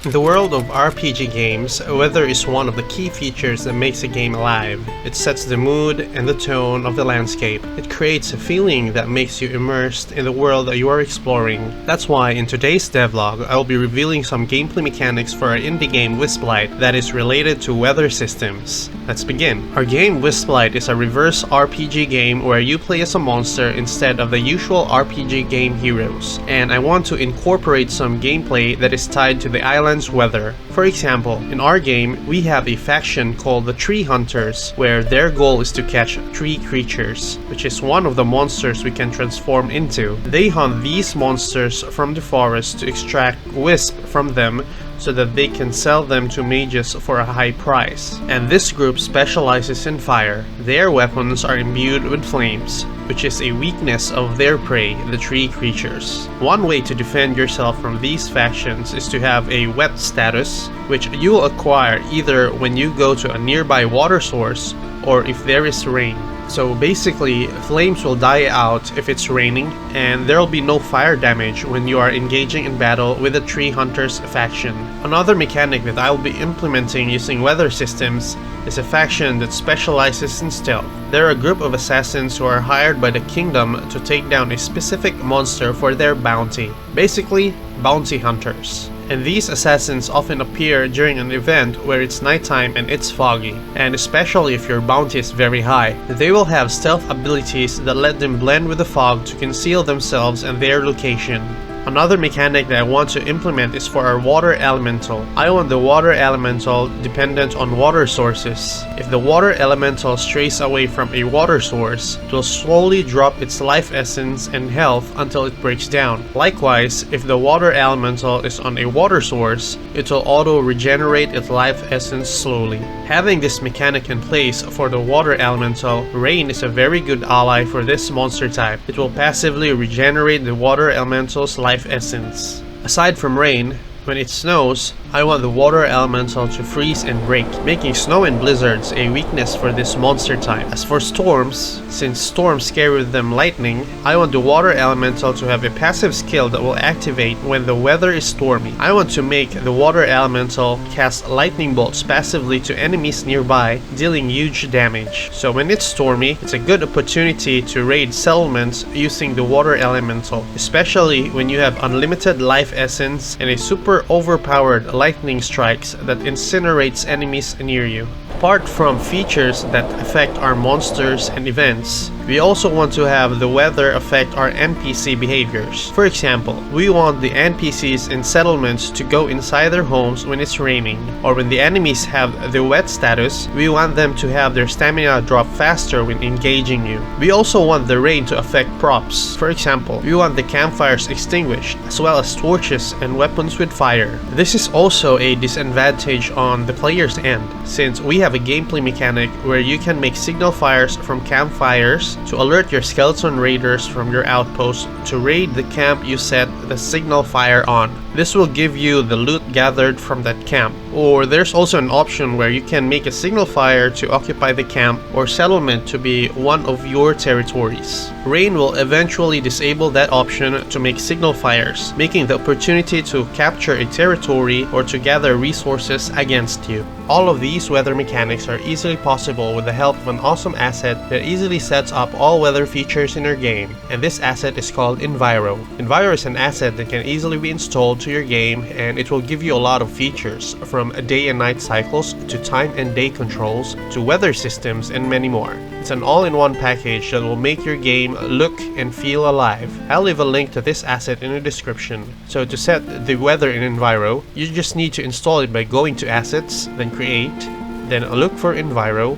In the world of RPG games, weather is one of the key features that makes a game alive. It sets the mood and the tone of the landscape. It creates a feeling that makes you immersed in the world that you are exploring. That's why in today's devlog, I will be revealing some gameplay mechanics for our indie game Wisplight that is related to weather systems. Let's begin. Our game Wisplight is a reverse RPG game where you play as a monster instead of the usual RPG game heroes, and I want to incorporate some gameplay that is tied to the island's weather. For example, in our game, we have a faction called the Tree Hunters, where their goal is to catch tree creatures, which is one of the monsters we can transform into. They hunt these monsters from the forest to extract wisp from them so that they can sell them to mages for a high price. And this group specializes in fire. Their weapons are imbued with flames, which is a weakness of their prey, the tree creatures. One way to defend yourself from these factions is to have a wet status, which you will acquire either when you go to a nearby water source or if there is rain. So basically, flames will die out if it's raining, and there will be no fire damage when you are engaging in battle with the Tree Hunters faction. Another mechanic that I will be implementing using weather systems is a faction that specializes in stealth. They're a group of assassins who are hired by the kingdom to take down a specific monster for their bounty. Basically, bounty hunters. And these assassins often appear during an event where it's nighttime and it's foggy, and especially if your bounty is very high. They will have stealth abilities that let them blend with the fog to conceal themselves and their location. Another mechanic that I want to implement is for our water elemental. I want the water elemental dependent on water sources. If the water elemental strays away from a water source, it will slowly drop its life essence and health until it breaks down. Likewise, if the water elemental is on a water source, it will auto-regenerate its life essence slowly. Having this mechanic in place for the water elemental, rain is a very good ally for this monster type. It will passively regenerate the water elemental's life essence. Aside from rain, when it snows, I want the water elemental to freeze and break, making snow and blizzards a weakness for this monster type. As for storms, since storms carry with them lightning, I want the water elemental to have a passive skill that will activate when the weather is stormy. I want to make the water elemental cast lightning bolts passively to enemies nearby, dealing huge damage. So when it's stormy, it's a good opportunity to raid settlements using the water elemental, especially when you have unlimited life essence and a super overpowered lightning strikes that incinerates enemies near you. Apart from features that affect our monsters and events, we also want to have the weather affect our NPC behaviors. For example, we want the NPCs in settlements to go inside their homes when it's raining, or when the enemies have the wet status, we want them to have their stamina drop faster when engaging you. We also want the rain to affect props. For example, we want the campfires extinguished, as well as torches and weapons with fire. This is also a disadvantage on the player's end, since we have a gameplay mechanic where you can make signal fires from campfires to alert your skeleton raiders from your outpost to raid the camp you set the signal fire on. This will give you the loot gathered from that camp. Or there's also an option where you can make a signal fire to occupy the camp or settlement to be one of your territories. Rain will eventually disable that option to make signal fires, making the opportunity to capture a territory or to gather resources against you. All of these weather mechanics are easily possible with the help of an awesome asset that easily sets up all weather features in your game, and this asset is called Enviro. Enviro is an asset that can easily be installed to your game, and it will give you a lot of features, from day and night cycles to time and day controls to weather systems and many more. It's an all-in-one package that will make your game look and feel alive. I'll leave a link to this asset in the description. So to set the weather in Enviro, you just need to install it by going to Assets, then Create, then look for Enviro,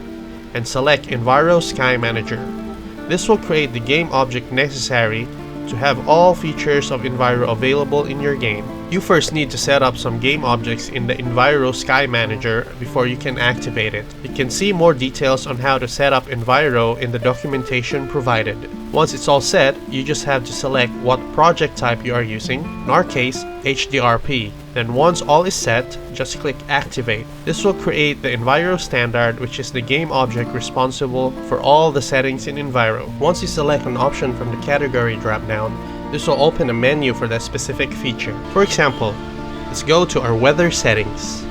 and select Enviro Sky Manager. This will create the game object necessary to have all features of Enviro available in your game. You first need to set up some game objects in the Enviro Sky Manager before you can activate it. You can see more details on how to set up Enviro in the documentation provided. Once it's all set, you just have to select what project type you are using, in our case, HDRP. Then once all is set, just click Activate. This will create the Enviro standard, which is the game object responsible for all the settings in Enviro. Once you select an option from the category dropdown, this will open a menu for that specific feature. For example, Let's go to our weather settings.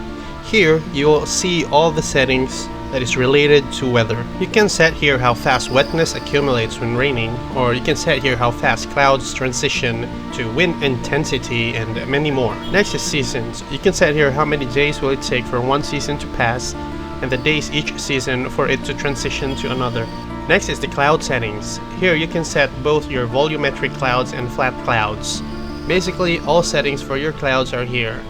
Here, you will see all the settings that is related to weather. You can set here how fast wetness accumulates when raining, or you can set here how fast clouds transition to wind intensity, and many more. Next is seasons. You can set here how many days will it take for one season to pass, and the days each season for it to transition to another. Next is the cloud settings. Here you can set both your volumetric clouds and flat clouds. Basically, all settings for your clouds are here.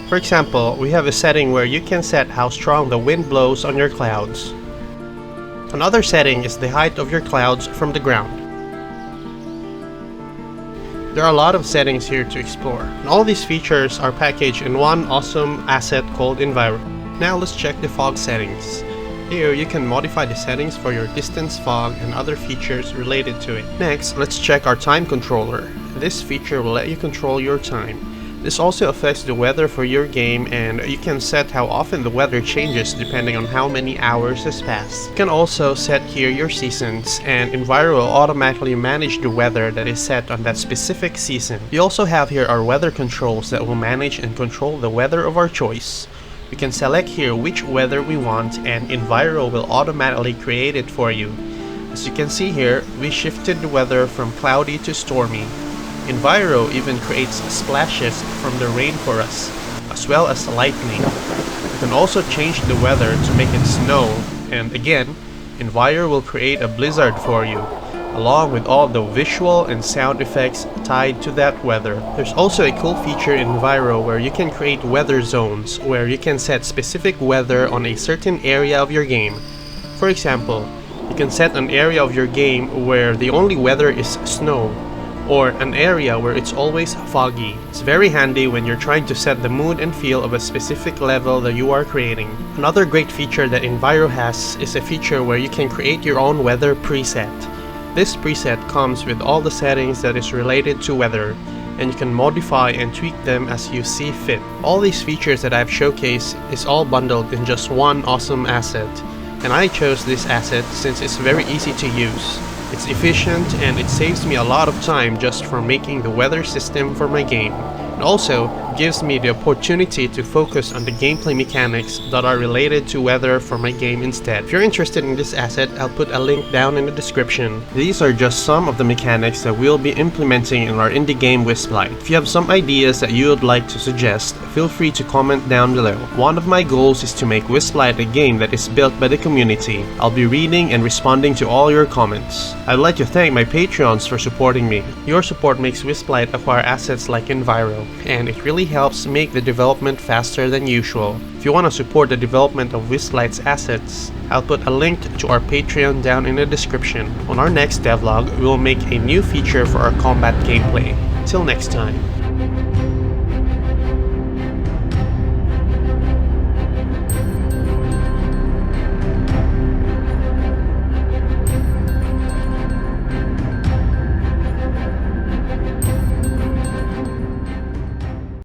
For example, we have a setting where you can set how strong the wind blows on your clouds. Another setting is the height of your clouds from the ground. There are a lot of settings here to explore, and all these features are packaged in one awesome asset called Enviro. Now let's check the fog settings. Here you can modify the settings for your distance fog and other features related to it. Next, let's check our time controller. This feature will let you control your time. This also affects the weather for your game, and you can set how often the weather changes depending on how many hours has passed. You can also set here your seasons, and Enviro will automatically manage the weather that is set on that specific season. We also have here our weather controls that will manage and control the weather of our choice. We can select here which weather we want, and Enviro will automatically create it for you. As you can see here, we shifted the weather from cloudy to stormy. Enviro even creates splashes from the rain for us, as well as lightning. You can also change the weather to make it snow, and again, Enviro will create a blizzard for you, along with all the visual and sound effects tied to that weather. There's also a cool feature in Enviro where you can create weather zones, where you can set specific weather on a certain area of your game. For example, you can set an area of your game where the only weather is snow, or an area where it's always foggy. It's very handy when you're trying to set the mood and feel of a specific level that you are creating. Another great feature that Enviro has is a feature where you can create your own weather preset. This preset comes with all the settings that is related to weather, and you can modify and tweak them as you see fit. All these features that I've showcased is all bundled in just one awesome asset, and I chose this asset since it's very easy to use. It's efficient, and it saves me a lot of time just for making the weather system for my game. It also gives me the opportunity to focus on the gameplay mechanics that are related to weather for my game instead. If you're interested in this asset, I'll put a link down in the description. These are just some of the mechanics that we'll be implementing in our indie game Wisplight. If you have some ideas that you would like to suggest, feel free to comment down below. One of my goals is to make Wisplight a game that is built by the community. I'll be reading and responding to all your comments. I'd like to thank my Patreons for supporting me. Your support makes Wisplight acquire assets like Enviro, and it really helps make the development faster than usual. If you want to support the development of Wisplight's assets, I'll put a link to our Patreon down in the description. On our next devlog, we will make a new feature for our combat gameplay. Till next time.